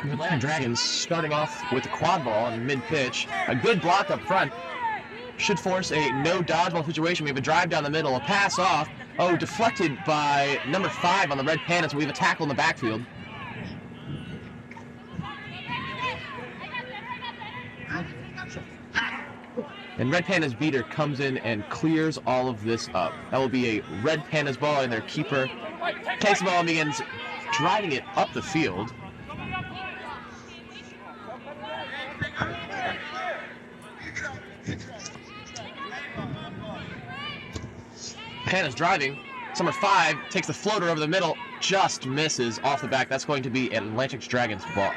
The Atlanta Dragons starting off with the quad ball in mid-pitch. A good block up front. Should force a no dodgeball situation. We have a drive down the middle, a pass off. Oh, deflected by number 5 on the Red Pandas, so we have a tackle in the backfield. And Red Pandas beater comes in and clears all of this up. That will be a Red Pandas ball, and their keeper takes the ball and begins driving it up the field. Pandas driving. Number 5 takes the floater over the middle, just misses off the back. That's going to be Atlantic Dragons ball.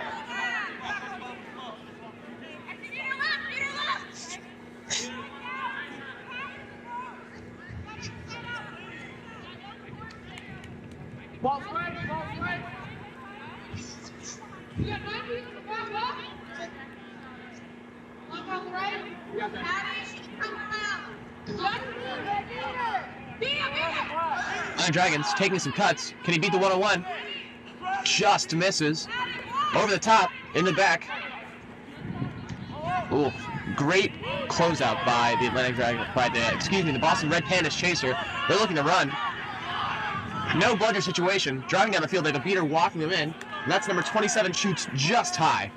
Dragons taking some cuts. Can he beat the 101? Just misses. Over the top, in the back. Ooh, great closeout by the Atlantic Dragons, the Boston Red Pandas chaser. They're looking to run. No bludger situation. Driving down the field, they have a beater walking them in. And that's number 27, shoots just high.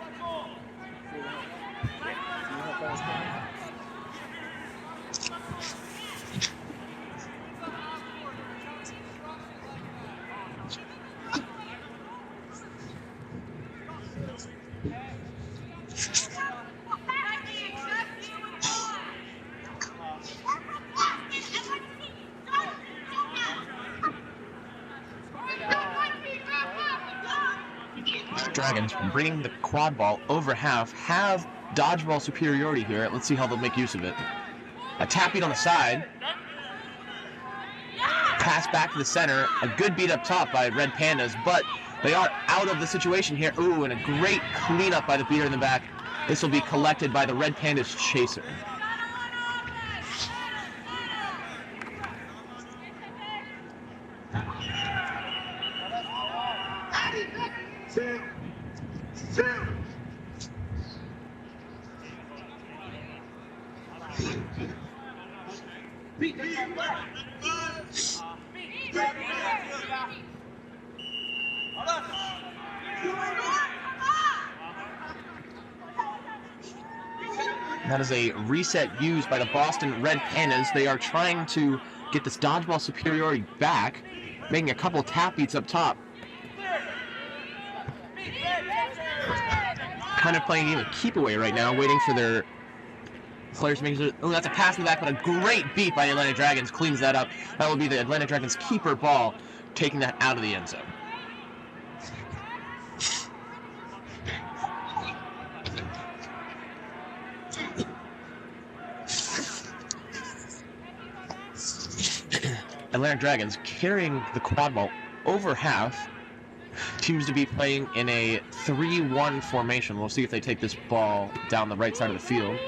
Dragons bringing the quad ball over half, have dodgeball superiority here. Let's see how they'll make use of it. A tap beat on the side. Pass back to the center. A good beat up top by Red Pandas, but they are out of the situation here. Ooh, and a great cleanup by the beater in the back. This will be collected by the Red Pandas chaser. That is a reset used by the Boston Red Pandas. They are trying to get this dodgeball superiority back, making a couple tap beats up top. Kind of playing even keep away right now, waiting for their players to make sure. Oh, that's a pass in the back, but a great beat by the Atlantic Dragons cleans that up. That will be the Atlantic Dragons keeper ball, taking that out of the end zone. Atlantic Dragons carrying the quad ball over half. Seems to be playing in a 3-1 formation. We'll see if they take this ball down the right side of the field.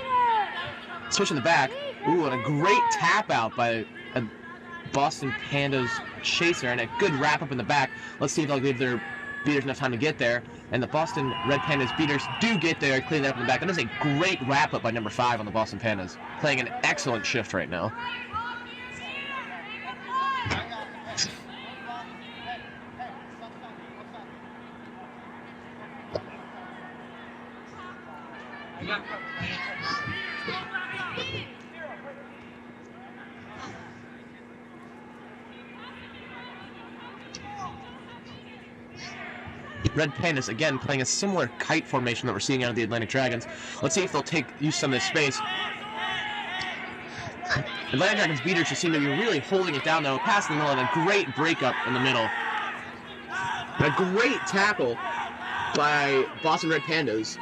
Switch in the back. Ooh, and a great tap out by a Boston Pandas chaser, and a good wrap up in the back. Let's see if they'll give their beaters enough time to get there. And the Boston Red Pandas beaters do get there, clean that up in the back. That is a great wrap up by number 5 on the Boston Pandas. Playing an excellent shift right now. Red Pandas, again, playing a similar kite formation that we're seeing out of the Atlantic Dragons. Let's see if they'll use some of this space. Atlantic Dragons beaters just seem to be really holding it down, though. Pass in the middle and a great breakup in the middle. And a great tackle by Boston Red Pandas.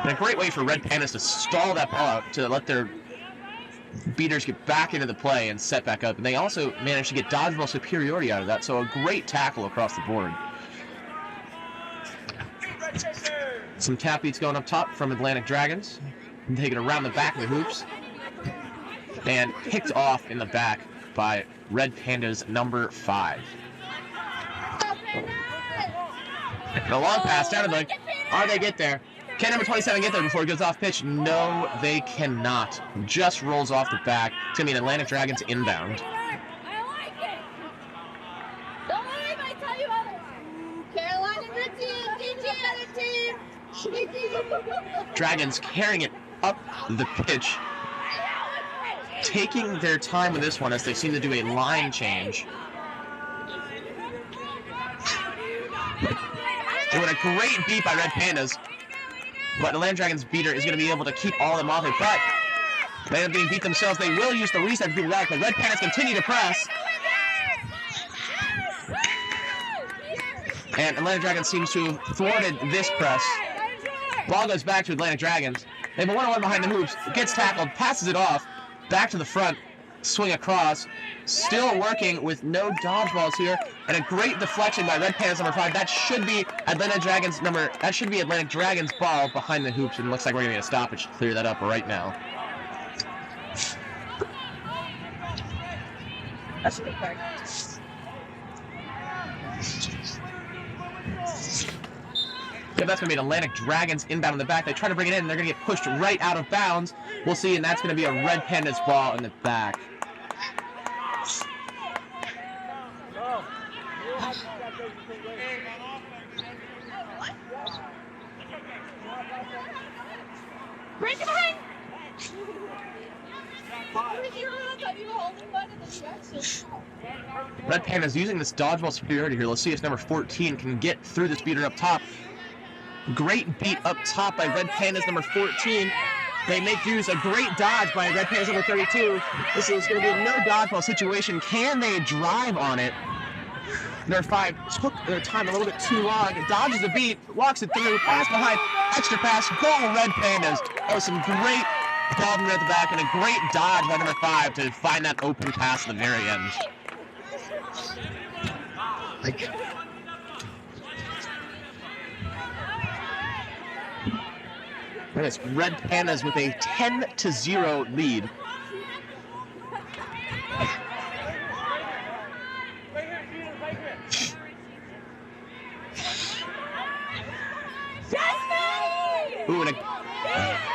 And a great way for Red Pandas to stall that ball out to let their beaters get back into the play and set back up. And they also managed to get dodgeball superiority out of that, so a great tackle across the board. Some tap beats going up top from Atlantic Dragons. And take it around the back of the hoops. And picked off in the back by Red Pandas number 5. And a long pass down to the... Oh, they get there. Can number 27 get there before it goes off pitch? No, they cannot. Just rolls off the back. It's going to be an Atlantic Dragons inbound. I like it. Don't worry if I tell you otherwise. Carolina, good team. DJ, other team. Dragons carrying it up the pitch. Taking their time with this one as they seem to do a line change. Doing a great beat by Red Pandas. But the Atlantic Dragons beater is going to be able to keep all of them off it. But they end up getting beat themselves. They will use the reset to keep it back, but Red Pandas continue to press. And Atlantic Dragons seems to have thwarted this press. Ball goes back to Atlantic Dragons. They have a 1-on-1 behind the hoops. Gets tackled, passes it off. Back to the front. Swing across. Still working with no dodgeballs here. And a great deflection by Red Pandas number 5. That should be Atlantic Dragons ball behind the hoops. And it looks like we're going to get a stoppage to clear that up right now. That's a good part. Yeah, that's going to be an Atlantic Dragons inbound in the back. They try to bring it in, and they're going to get pushed right out of bounds. We'll see, and that's going to be a Red Pandas ball in the back. Break it behind. Red Pandas using this dodgeball superiority here. Let's see if number 14 can get through this beater up top. Great beat up top by Red Pandas number 14. They make use a great dodge by Red Pandas number 32. This is going to be a no dodgeball situation. Can they drive on it? Number 5 took their time a little bit too long. Dodges the beat, walks it through, pass behind, extra pass, goal Red Pandas. That was some great ball at the back and a great dodge by number 5 to find that open pass at the very end. And it's Red Pandas with a 10-0 lead. Ooh, and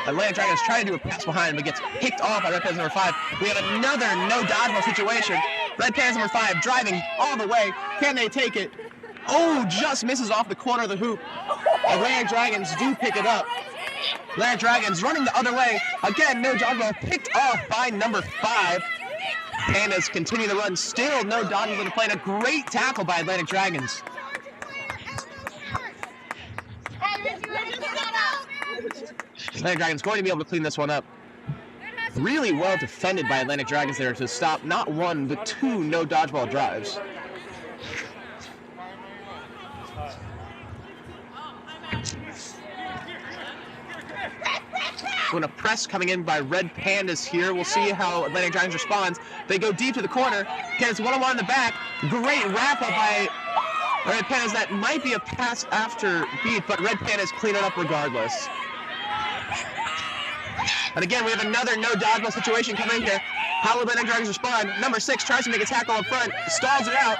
Atlantic Dragons trying to do a pass behind, but gets picked off by Red Pandas number 5. We have another no dodgeball situation. Red Pandas number 5 driving all the way. Can they take it? Oh, just misses off the corner of the hoop. Atlantic Dragons do pick it up. Atlantic Dragons running the other way. Again, no dodgeball picked off by number 5. Pandas continue to run. Still no dodgeball in the play. And a great tackle by Atlantic Dragons. Atlantic Dragons going to be able to clean this one up. Really well defended by Atlantic Dragons there to stop not one, but 2 no dodgeball drives. So a press coming in by Red Pandas here. We'll see how Atlantic Dragons responds. They go deep to the corner. Gets 1-on-1 in the back. Great wrap up by Red Pandas. That might be a pass after beat, but Red Pandas clean it up regardless. And again, we have another no dodgeball situation coming here. How will Atlantic Dragons respond? Number 6 tries to make a tackle up front, stalls it out.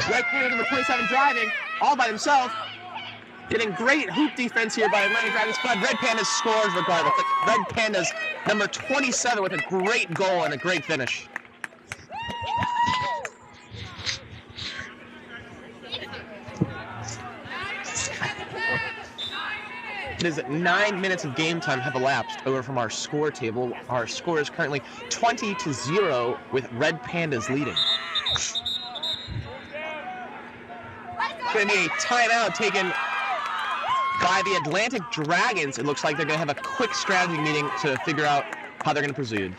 Red Pandas number 27 driving all by himself. Getting great hoop defense here by Atlantic Dragons, but Red Pandas scores regardless. Red Pandas number 27 with a great goal and a great finish. It is 9 minutes of game time have elapsed over from our score table. Our score is currently 20-0 with Red Pandas leading. Going to be a timeout taken by the Atlantic Dragons. It looks like they're going to have a quick strategy meeting to figure out how they're going to proceed.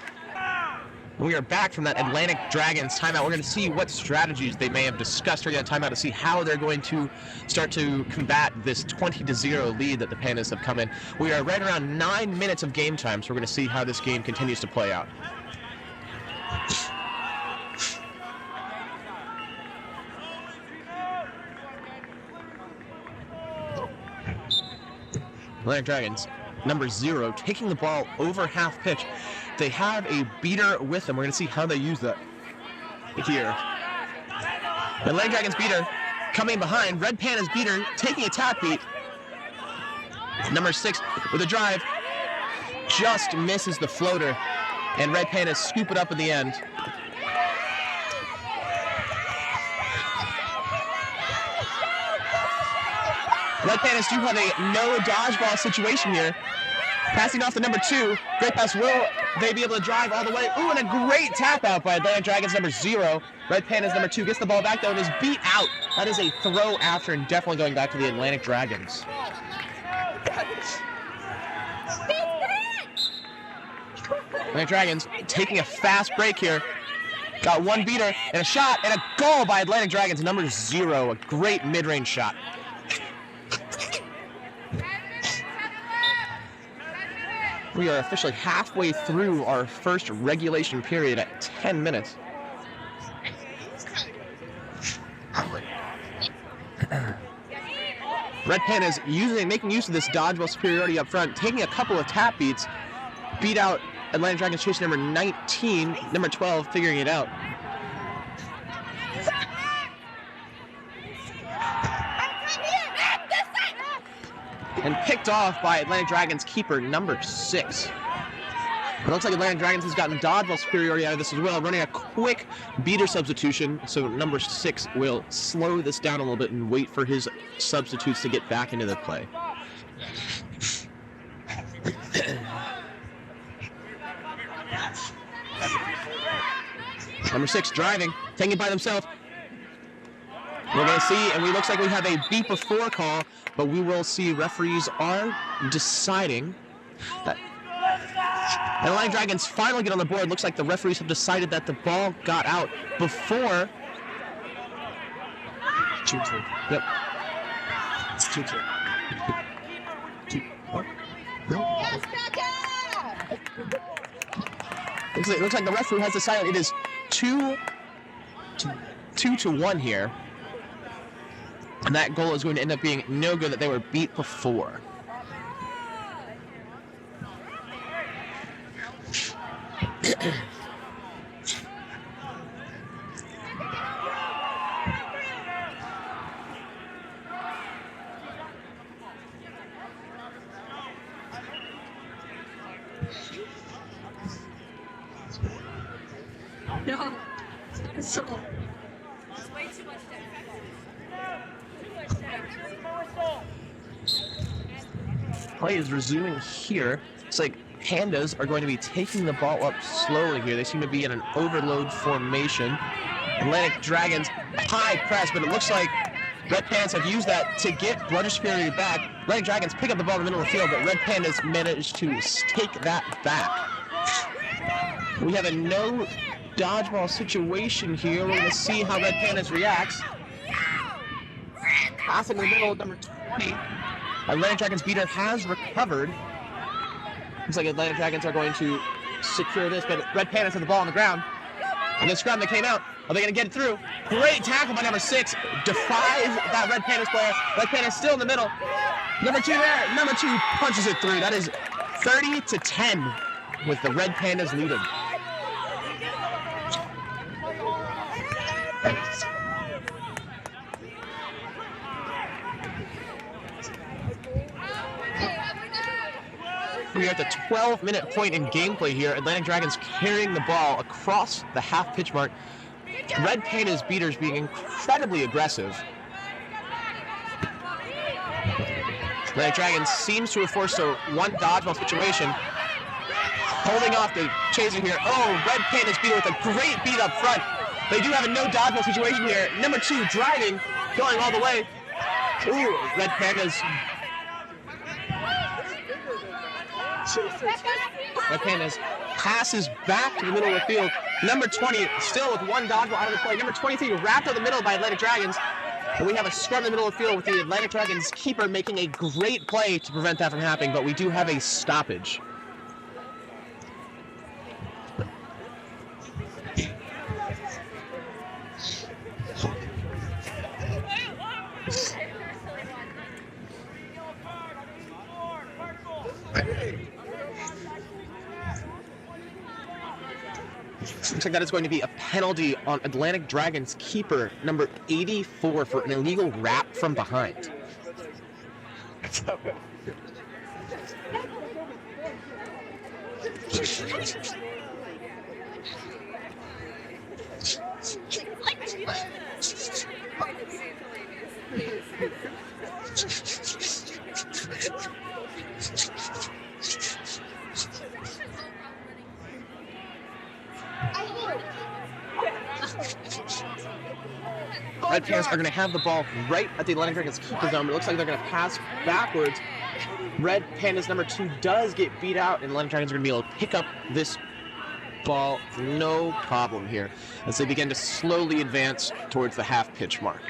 When we are back from that Atlantic Dragons timeout, we're going to see what strategies they may have discussed during that timeout to see how they're going to start to combat this 20-0 lead that the Pandas have come in. We are right around 9 minutes of game time, so we're going to see how this game continues to play out. Atlantic Dragons, number 0, taking the ball over half pitch. They have a beater with them. We're going to see how they use that here. Atlantic Dragons beater coming behind. Red Pandas beater taking a tap beat. Number 6 with a drive. Just misses the floater. And Red Pandas scoop it up at the end. Red Pandas do have a no dodgeball situation here. Passing off to number 2. Great pass. Will they be able to drive all the way? Ooh, and a great tap out by Atlantic Dragons number 0. Red Pandas number 2 gets the ball back though and is beat out. That is a throw after and definitely going back to the Atlantic Dragons. Atlantic Dragons taking a fast break here. Got one beater and a shot and a goal by Atlantic Dragons number 0. A great mid-range shot. We are officially halfway through our first regulation period at 10 minutes. Red Pandas making use of this dodgeball superiority up front, taking a couple of tap beats, beat out Atlantic Dragons chase number 19, number 12 figuring it out. And picked off by Atlantic Dragons keeper number 6. It looks like Atlantic Dragons has gotten dodgeball superiority out of this as well, running a quick beater substitution, so number 6 will slow this down a little bit and wait for his substitutes to get back into the play. Number 6 driving, taking it by themselves. We're going to see, and we looks like we have a beat before call, but we will see referees are deciding that. And Atlantic Dragons finally get on the board. Looks like the referees have decided that the ball got out before. 2-2. Yep. It's 2-2. 2-1. No. Looks like the referee has decided it is 2-1 here. And that goal is going to end up being no good, that they were beat before. No. It's way too much Play is resuming here. It's like Pandas are going to be taking the ball up slowly here. They seem to be in an overload formation. Atlantic Dragons high press, but it looks like Red Pandas have used that to get bludger superiority back. Atlantic Dragons pick up the ball in the middle of the field, but Red Pandas managed to take that back. We have a no dodgeball situation here. We're going to see how Red Pandas reacts. Pass in the middle of number 20. Atlantic Dragons beater has recovered. Looks like Atlantic Dragons are going to secure this, but Red Pandas have the ball on the ground. And the scrum that came out, are they going to get it through? Great tackle by number 6. Defies that Red Pandas player. Red Pandas still in the middle. Number 2 there. Number 2 punches it through. That is 30-10 with the Red Pandas leading. We are at the 12-minute point in gameplay here. Atlantic Dragons carrying the ball across the half pitch mark. Red Pandas beaters being incredibly aggressive. Atlantic Dragons seems to have forced a one dodgeball situation. Holding off the chaser here. Oh, Red Pandas beater with a great beat up front. They do have a no dodgeball situation here. Number 2 driving, going all the way. Ooh, Red Pandas. Red Pandas passes back to the middle of the field. Number 20 still with one dodgeball out of the play. Number 23 wrapped up the middle by Atlantic Dragons. And we have a scrum in the middle of the field with the Atlantic Dragons keeper making a great play to prevent that from happening, but we do have a stoppage. Looks like that is going to be a penalty on Atlantic Dragons keeper number 84 for an illegal wrap from behind. Red Pandas are going to have the ball right at the Atlantic Dragons keeper zone, but it looks like they're going to pass backwards. Red Pandas number 2 does get beat out, and Atlantic Dragons are going to be able to pick up this ball no problem here as they begin to slowly advance towards the half-pitch mark.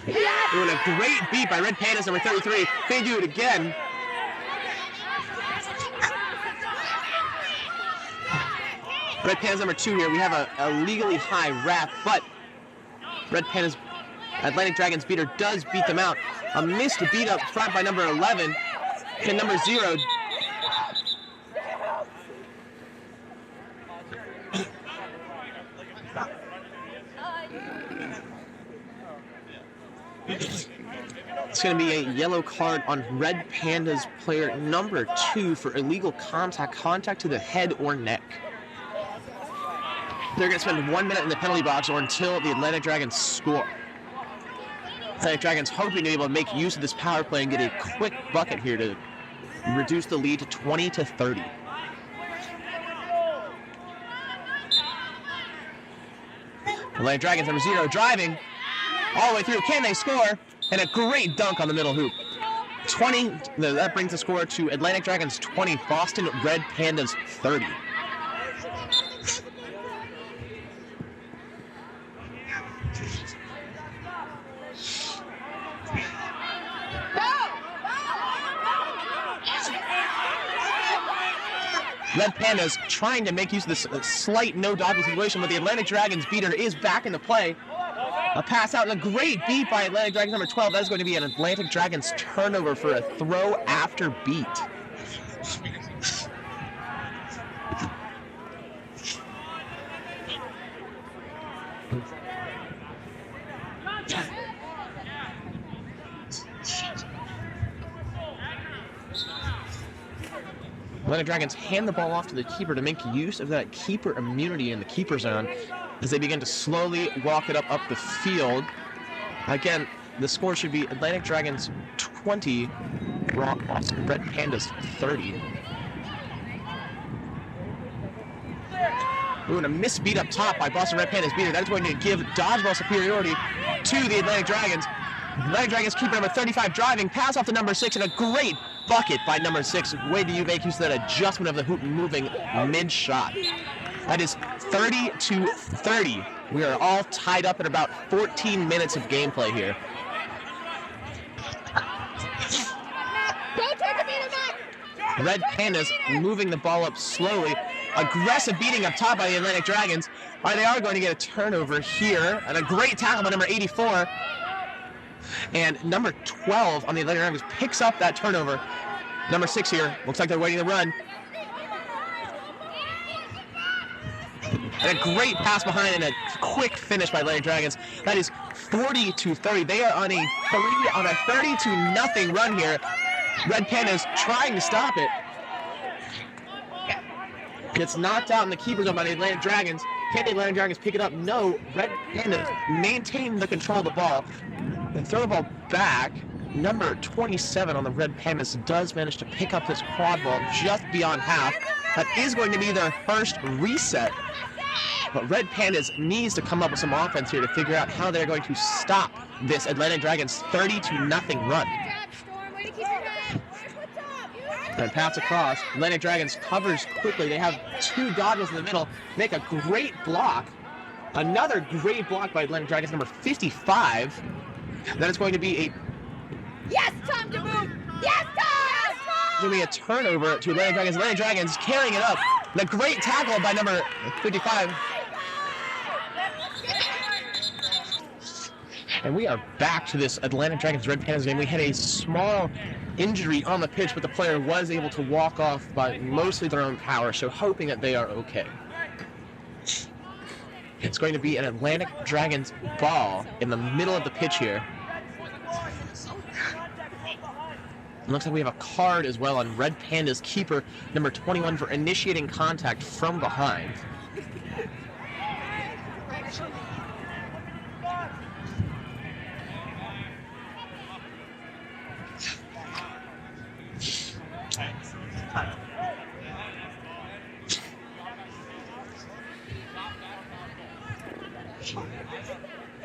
Doing a great beat by Red Pandas number 33. They do it again. Red Pandas number 2 here. We have a legally high wrap, but Red Pandas Atlantic Dragons beater does beat them out. A missed beat up front by number 11 and number 0. It's going to be a yellow card on Red Pandas player number 2 for illegal contact to the head or neck. They're going to spend 1 minute in the penalty box or until the Atlantic Dragons score. Atlantic Dragons hoping to be able to make use of this power play and get a quick bucket here to reduce the lead to 20-30. Atlantic Dragons number 0 driving all the way through. Can they score? And a great dunk on the middle hoop. 20. That brings the score to Atlantic Dragons 20, Boston Red Pandas 30. Red Pandas trying to make use of this slight no-dodge situation, but the Atlantic Dragons beater is back into play. A pass out and a great beat by Atlantic Dragons number 12. That is going to be an Atlantic Dragons turnover for a throw after beat. Atlantic Dragons hand the ball off to the keeper to make use of that keeper immunity in the keeper zone as they begin to slowly walk it up the field. Again, the score should be Atlantic Dragons 20, Red Pandas 30. Ooh, and a missed beat up top by Boston Red Pandas beater. That is going to give dodgeball superiority to the Atlantic Dragons. Atlantic Dragons keeper number 35 driving, pass off to number 6, and a great bucket by number 6. Way do you make use of that adjustment of the hoop moving mid-shot. That is 30-30. We are all tied up at about 14 minutes of gameplay here. Red Pandas moving the ball up slowly. Aggressive beating up top by the Atlantic Dragons. All right, they are going to get a turnover here. And a great tackle by number 84. And number 12 on the Atlantic Dragons picks up that turnover. Number 6 here. Looks like they're waiting to run. And a great pass behind and a quick finish by Atlantic Dragons. That is 40-30. They are on a 30-0 run here. Red Pandas trying to stop it. Gets knocked out in the keeper zone by the Atlantic Dragons. Can the Atlantic Dragons pick it up? No. Red Pandas maintain the control of the ball. They throw the ball back. Number 27 on the Red Pandas does manage to pick up this quad ball just beyond half. That is going to be their first reset. But Red Pandas needs to come up with some offense here to figure out how they're going to stop this Atlantic Dragons 30-0 run. And pass across. Atlantic Dragons covers quickly. They have 2 dodges in the middle. Make a great block. Another great block by Atlantic Dragons number 55. That is going to be a... Yes, time to move! Yes, time! It's going to be a turnover to Atlantic Dragons. Atlantic Dragons carrying it up. And a great tackle by number 55. And we are back to this Atlantic Dragons Red Pandas game. We had a small injury on the pitch, but the player was able to walk off by mostly their own power, so hoping that they are okay. It's going to be an Atlantic Dragons ball in the middle of the pitch here. It looks like we have a card as well on Red Panda's keeper, number 21, for initiating contact from behind.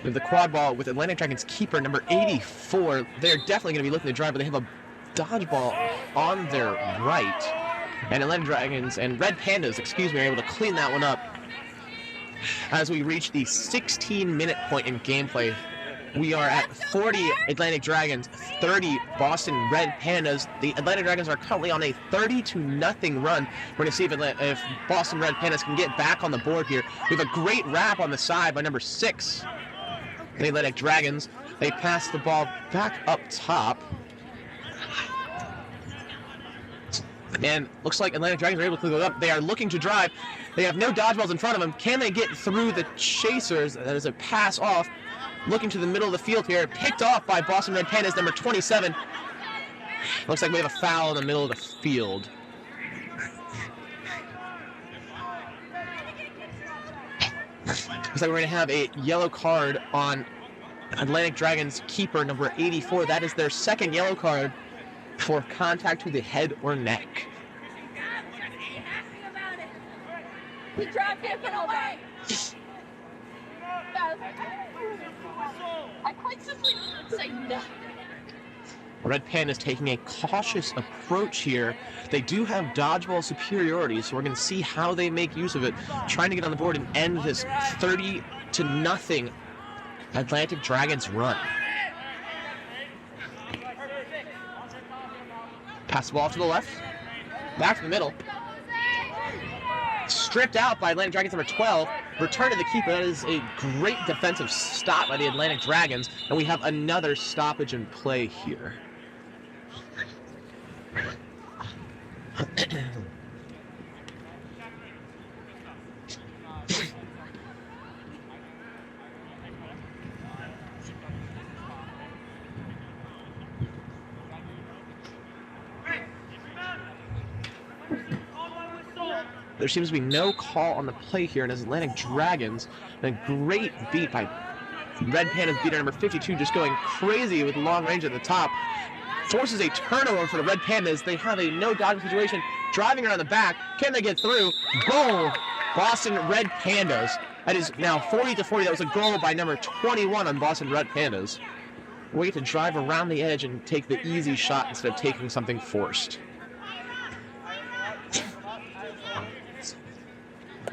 With the quad ball with Atlantic Dragons keeper number 84, they're definitely going to be looking to drive, but they have a dodgeball on their right. And Atlantic Dragons and Red Pandas, are able to clean that one up. As we reach the 16-minute point in gameplay, we are at 40 Atlantic Dragons, 30 Boston Red Pandas. The Atlantic Dragons are currently on a 30-0 run. We're going to see if Boston Red Pandas can get back on the board here. We have a great wrap on the side by number 6. The Atlantic Dragons, they pass the ball back up top. And looks like Atlantic Dragons are able to go up. They are looking to drive. They have no dodgeballs in front of them. Can they get through the chasers? That is a pass off. Looking to the middle of the field here. Picked off by Boston Red Pandas, number 27. Looks like we have a foul in the middle of the field. Looks like we're going to have a yellow card on Atlantic Dragons keeper, number 84. That is their second yellow card for contact to the head or neck. He dropped it away. I quite simply say no. Red Pandas taking a cautious approach here. They do have dodgeball superiority, so we're going to see how they make use of it, trying to get on the board and end this 30-0 Atlantic Dragons run. Pass the ball to the left, back to the middle. Stripped out by Atlantic Dragons number 12. Return to the keeper. That is a great defensive stop by the Atlantic Dragons. And we have another stoppage in play here. There seems to be no call on the play here, and as Atlantic Dragons, a great beat by Red Pandas beater number 52, just going crazy with long range at the top. Forces a turnover for the Red Pandas. They have a no dodge situation, driving around the back. Can they get through? Goal! Boston Red Pandas. That is now 40-40. That was a goal by number 21 on Boston Red Pandas. We get to drive around the edge and take the easy shot instead of taking something forced.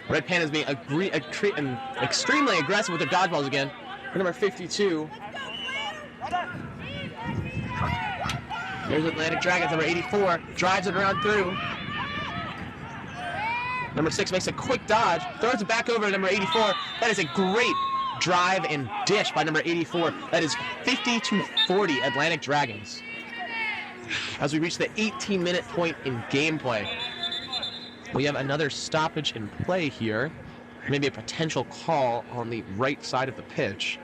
Red Pandas being extremely aggressive with their dodgeballs again. Number 52. There's Atlantic Dragons, number 84. Drives it around through. Number 6 makes a quick dodge. Throws it back over to number 84. That is a great drive and dish by number 84. That is 50-40 Atlantic Dragons. As we reach the 18-minute point in gameplay, we have another stoppage in play here. Maybe a potential call on the right side of the pitch.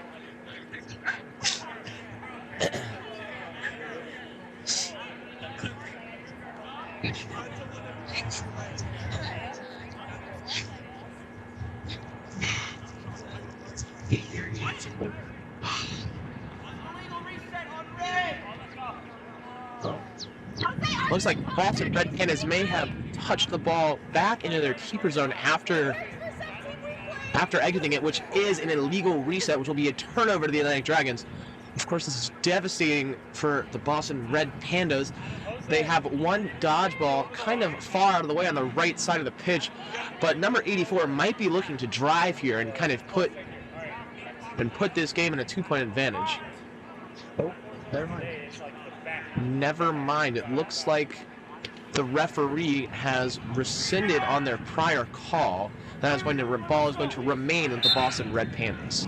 Looks like Boston Red Pandas may have touched the ball back into their keeper zone after exiting it, which is an illegal reset, which will be a turnover to the Atlantic Dragons. Of course, this is devastating for the Boston Red Pandas. They have one dodgeball kind of far out of the way on the right side of the pitch, but number 84 might be looking to drive here and kind of put this game in a 2-point advantage. Oh, never mind. Never mind. It looks like the referee has rescinded on their prior call. That is going to ball is going to remain with the Boston Red Pandas.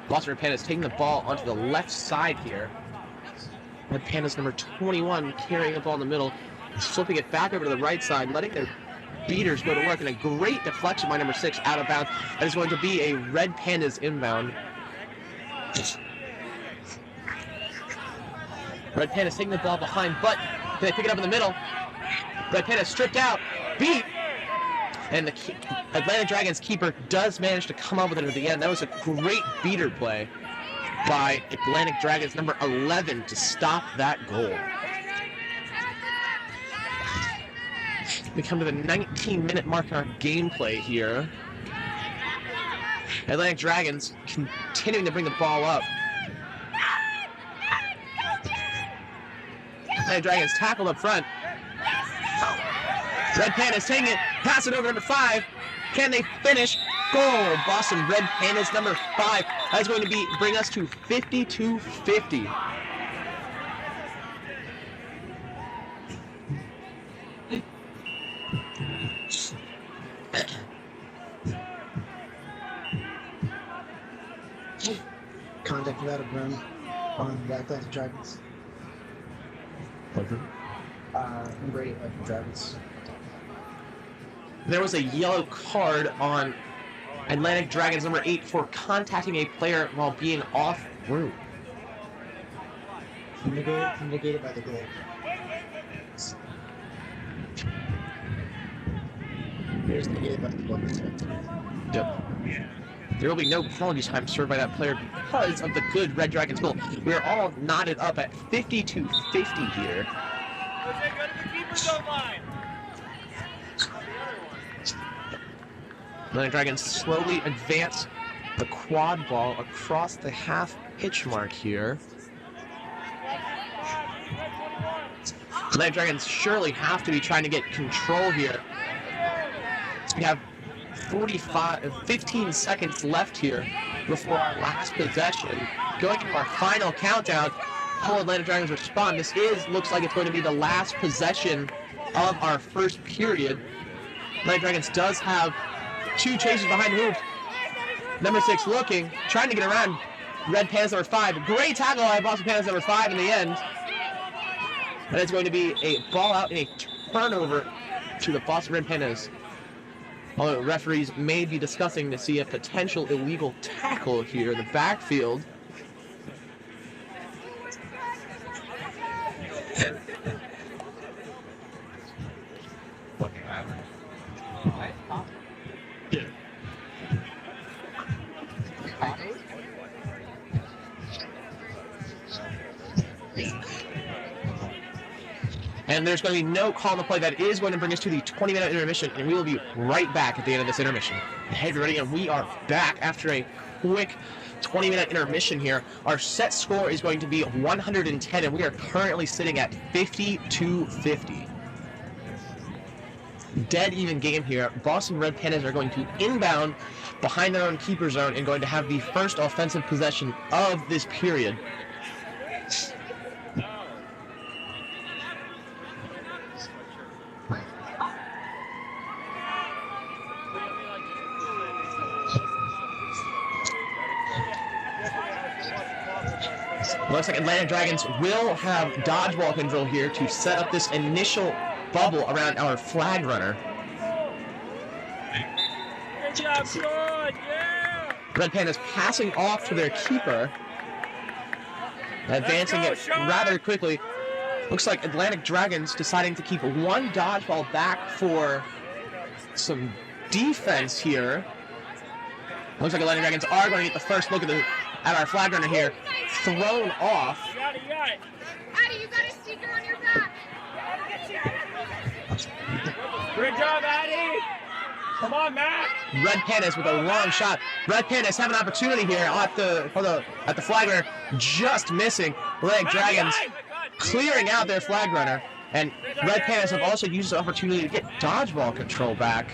Boston Red Pandas taking the ball onto the left side here. Red Pandas number 21 carrying the ball in the middle, flipping it back over to the right side, letting their beaters go to work, and a great deflection by number 6 out of bounds. That is going to be a Red Pandas inbound. Red Pandas taking the ball behind, but they pick it up in the middle. Red Pandas stripped out, beat, and the Atlantic Dragons keeper does manage to come up with it at the end. That was a great beater play by Atlantic Dragons number 11 to stop that goal. We come to the 19-minute mark in our gameplay here. Atlantic Dragons continuing to bring the ball up. Atlantic Dragons tackled up front. Red Pandas taking it, pass it over number 5. Can they finish? Goal! Boston Red Pandas number 5. That's going to bring us to 52-50. Contact without a run on the Atlantic Dragons. Number 8 Atlantic Dragons. There was a yellow card on Atlantic Dragons number 8 for contacting a player while being off route. Negated by the goal. Here's negated by the goal. Yep. There will be no penalty time served by that player because of the good Red Dragons goal. We are all knotted up at 52-50 here. Atlantic Dragons slowly advance the quad ball across the half pitch mark here. Atlantic Dragons surely have to be trying to get control here. We have 15 seconds left here before our last possession. Going into our final countdown, how Atlantic Dragons respond. This looks like it's going to be the last possession of our first period. Atlantic Dragons does have 2 chases behind the hoops. Number 6 looking, trying to get around Red Pandas number 5. Great tackle by Boston Pandas number 5 in the end. And it's going to be a ball out and a turnover to the Boston Red Pandas. Although referees may be discussing to see a potential illegal tackle here in the backfield. And there's going to be no call on the play. That is going to bring us to the 20-minute intermission, and we will be right back at the end of this intermission. Hey, everybody, and we are back after a quick 20-minute intermission here. Our set score is going to be 110, and we are currently sitting at 52-50. Dead even game here. Boston Red Pandas are going to inbound behind their own keeper zone and going to have the first offensive possession of this period. Looks like Atlantic Dragons will have dodgeball control here to set up this initial bubble around our flag runner. Good job, good, yeah! Red Pandas passing off to their keeper, advancing it rather quickly. Looks like Atlantic Dragons deciding to keep one dodgeball back for some defense here. Looks like Atlantic Dragons are going to get the first look at our flag runner here. Thrown off. You got it. Addy, you got a sticker on your back. Good job, Addy! Come on, Matt! Red Pandas with a long shot. Red Pandas have an opportunity here at the flag runner, just missing. Atlantic Dragons clearing out their flag runner, and Red Pandas have also used the opportunity to get dodgeball control back.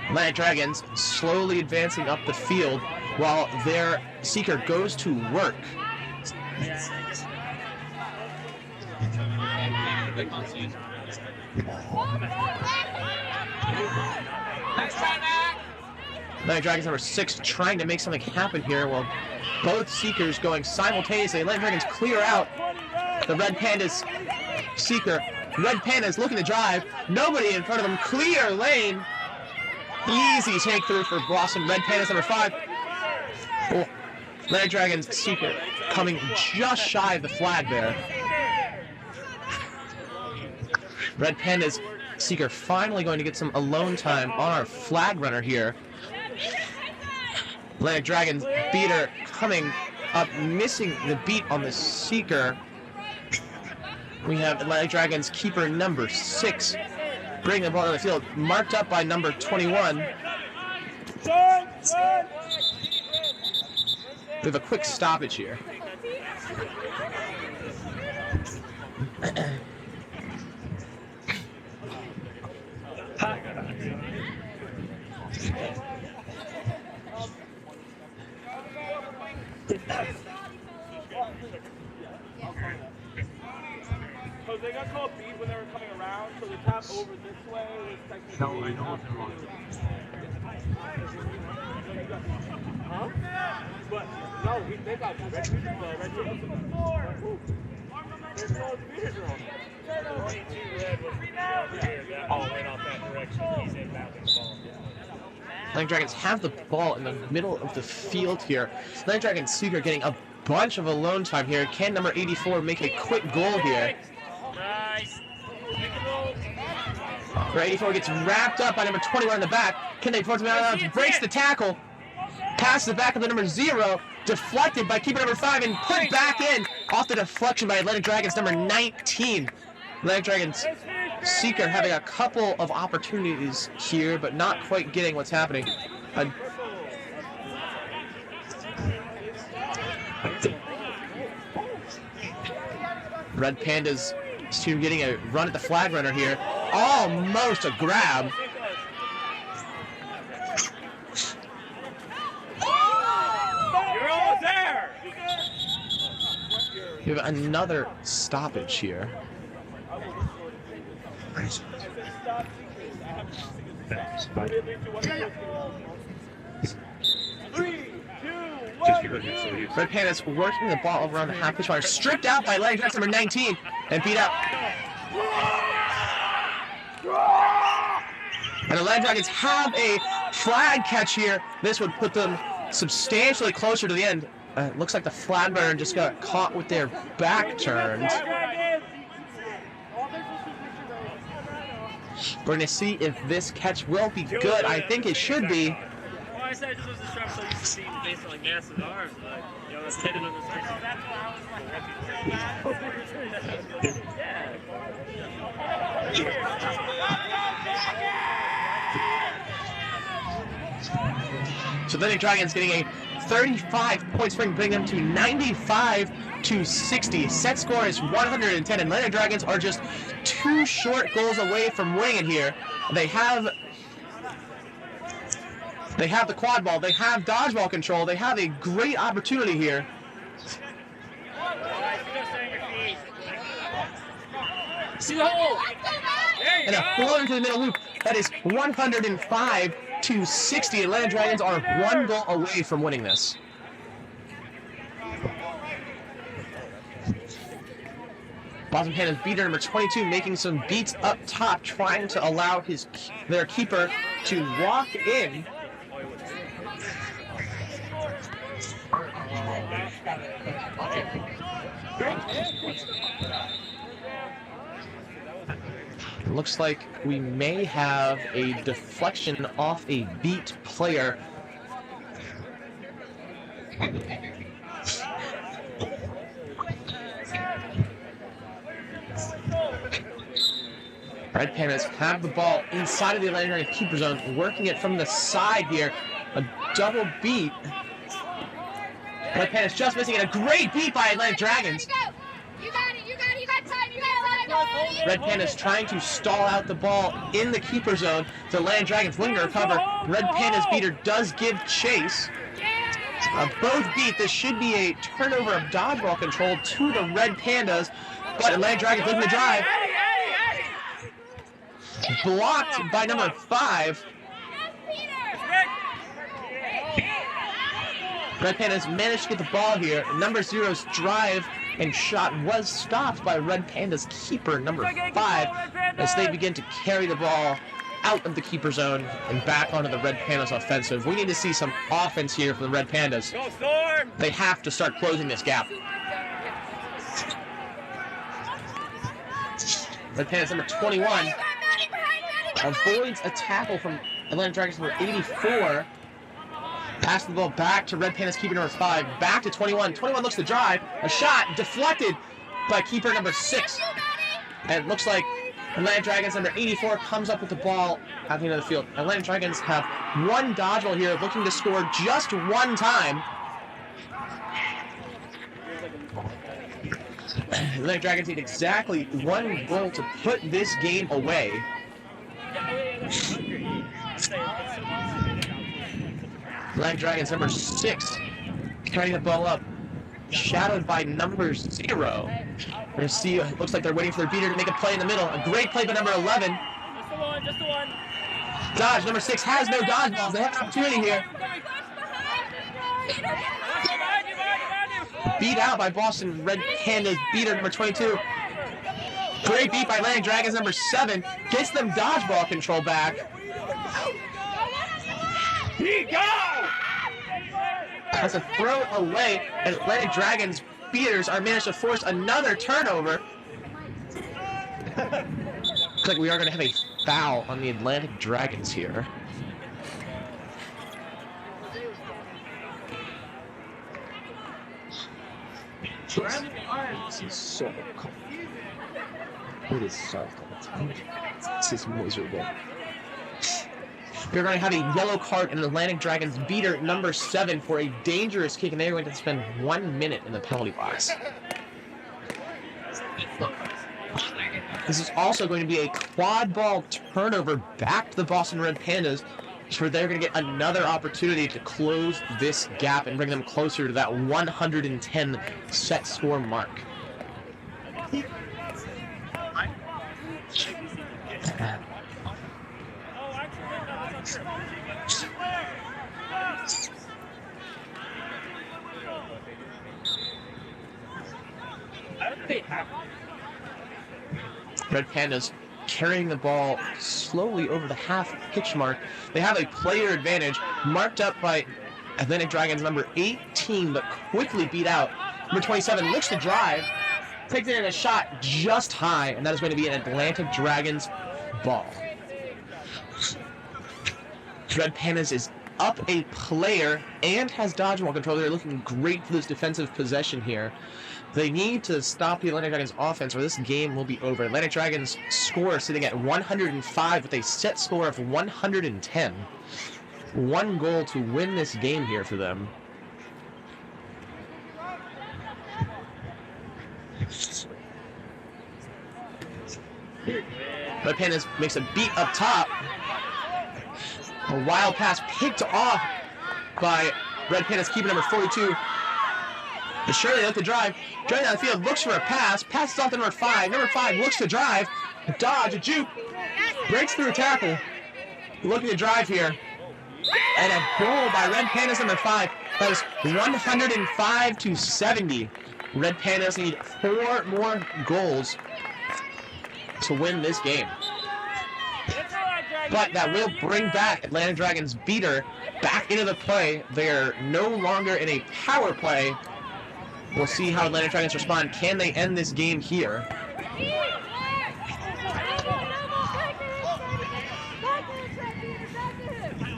Atlantic Dragons slowly advancing up the field while their seeker goes to work. Atlantic Dragons number 6 trying to make something happen here while Both Seekers going simultaneously. Atlantic Dragons clear out the Red Pandas Seeker. Red Pandas looking to drive. Nobody in front of them. Clear lane. Easy take through for Blossom. Red Pandas number 5. Oh, Atlantic Dragons Seeker coming just shy of the flag there. Red Pandas Seeker finally going to get some alone time on our flag runner here. Atlantic Dragons beater coming up, missing the beat on the Seeker. We have Atlantic Dragons keeper number 6 bringing the ball on the field, marked up by number 21. We have a quick stoppage here. So they got called beat when they were coming around, so the tap over this way was technically... No, I know what they're wrong. Huh? But, no, they got red team. There's no beaters wrong. Oh, went off that direction. He's inbounding the ball. Atlantic Dragons have the ball in the middle of the field here. Atlantic Dragons Seeker getting a bunch of alone time here. Can number 84 make a quick goal here? Nice. Number 84 gets wrapped up by number 21 in the back. Can they force him out of bounds? Breaks the tackle. Passes it back to the number 0. Deflected by keeper number 5 and put back in off the deflection by Atlantic Dragons number 19. Atlantic Dragons Seeker having a couple of opportunities here, but not quite getting what's happening. Red Pandas team getting a run at the flag runner here. Almost a grab. You're almost there! We have another stoppage here. 3, 2, 1. Red Pandas working the ball around the half pitch line, stripped out by Atlantic Dragons number 19 and beat up. And the Atlantic Dragons have a flag catch here. This would put them substantially closer to the end. It looks like the flag runner just got caught with their back turned. We're going to see if this catch will be good. I think it should be. Well, I said this was a strap so you can see based on like massive arms, but you know, it's hidden on the So then the Dragons getting a 35-point swing, bringing them to 95-60. Set score is 110, and Atlantic Dragons are just 2 short goals away from winning it here. They have the quad ball, they have dodgeball control, they have a great opportunity here. See the hole! And a floater to the middle loop. That is 105-60. Atlantic Dragons are 1 goal away from winning this. Boston Pandas beater number 22 making some beats up top, trying to allow their keeper to walk in. It looks like we may have a deflection off a beat player. Red Pandas have the ball inside of the Atlantic Dragons keeper zone, working it from the side here. A double beat. Red Pandas just missing it. A great beat by Atlantic Dragons. You got it, you got time, you got time. Red Pandas trying to stall out the ball in the keeper zone. The Atlantic Dragons looking to recover. Red Pandas beater does give chase. Both beat. This should be a turnover of dodgeball control to the Red Pandas, but Atlantic Dragons looking to drive. Blocked by number 5. Red Pandas managed to get the ball here. Number 0's drive and shot was stopped by Red Panda's keeper, number 5, as they begin to carry the ball out of the keeper zone and back onto the Red Pandas offensive. We need to see some offense here from the Red Pandas. Go, Storm! They have to start closing this gap. Red Pandas number 21 avoids a tackle from Atlanta Dragons number 84. Pass the ball back to Red Pandas keeper number 5. Back to 21. 21 looks to drive. A shot deflected by keeper number 6. And it looks like Atlanta Dragons number 84 comes up with the ball at the end of the field. Atlanta Dragons have one dodgeball here, looking to score just one time. Atlanta Dragons need exactly one goal to put this game away. Atlanta Dragons number 6 carrying the ball up, shadowed by number 0. We're going to see, it looks like they're waiting for their beater to make a play in the middle. A great play by number 11. Just the one. Dodge, number 6 has no dodgeballs. They have an opportunity here. Beat out by Boston Red Pandas beater number 22. Great beat by Atlantic Dragons number 7. Gets them dodgeball control back. As a throw away, and Atlantic Dragons beaters are managed to force another turnover. Looks like we are going to have a foul on the Atlantic Dragons here. This is so cold. It is so cold. This is miserable. We're going to have a yellow card and an Atlantic Dragons beater number 7 for a dangerous kick, and they're going to spend 1 minute in the penalty box. This is also going to be a quad ball turnover back to the Boston Red Pandas, where they're going to get another opportunity to close this gap and bring them closer to that 110 set score mark. Red Pandas carrying the ball slowly over the half pitch mark. They have a player advantage marked up by Atlantic Dragons number 18, but quickly beat out. Number 27 looks to drive, takes it in a shot just high, and that is going to be an Atlantic Dragons ball. Red Pandas is up a player and has dodgeball control. They're looking great for this defensive possession here. They need to stop the Atlantic Dragons offense or this game will be over. Atlantic Dragons score sitting at 105 with a set score of 110. One goal to win this game here for them. Red Pandas makes a beat up top. A wild pass picked off by Red Pandas keeper number 42. But surely look to drive. Driving down the field, looks for a pass. Passes off to number 5. Number 5 looks to drive. A dodge, a juke. Breaks through a tackle. Looking to drive here. And a goal by Red Pandas number 5. That is 105-70. Red Pandas need 4 more goals to win this game. But that will bring back Atlantic Dragons beater back into the play. They're no longer in a power play. We'll see how Atlantic Dragons respond. Can they end this game here?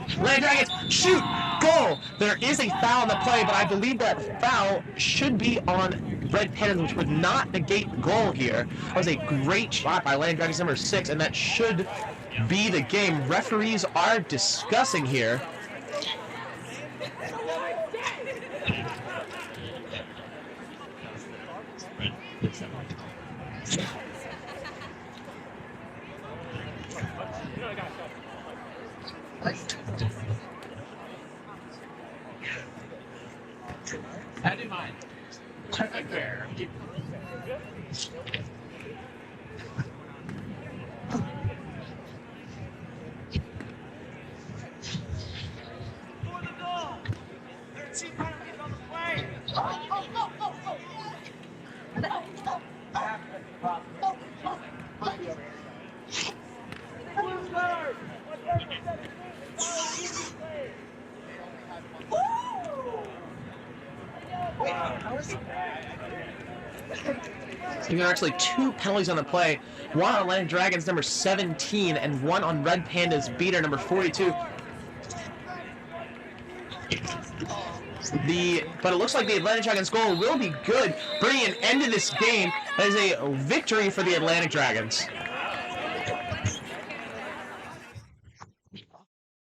Atlantic Dragons, shoot! Goal! There is a foul on the play, but I believe that foul should be on Red Pandas, which would not negate goal here. That was a great shot by Atlantic Dragons number 6, and that should be the game. Referees are discussing here. That in mind. Perfect there. So there are actually 2 penalties on the play. One on Atlantic Dragons number 17 and one on Red Pandas beater number 42. But it looks like the Atlantic Dragons goal will be good, bringing an end to this game. That is a victory for the Atlantic Dragons.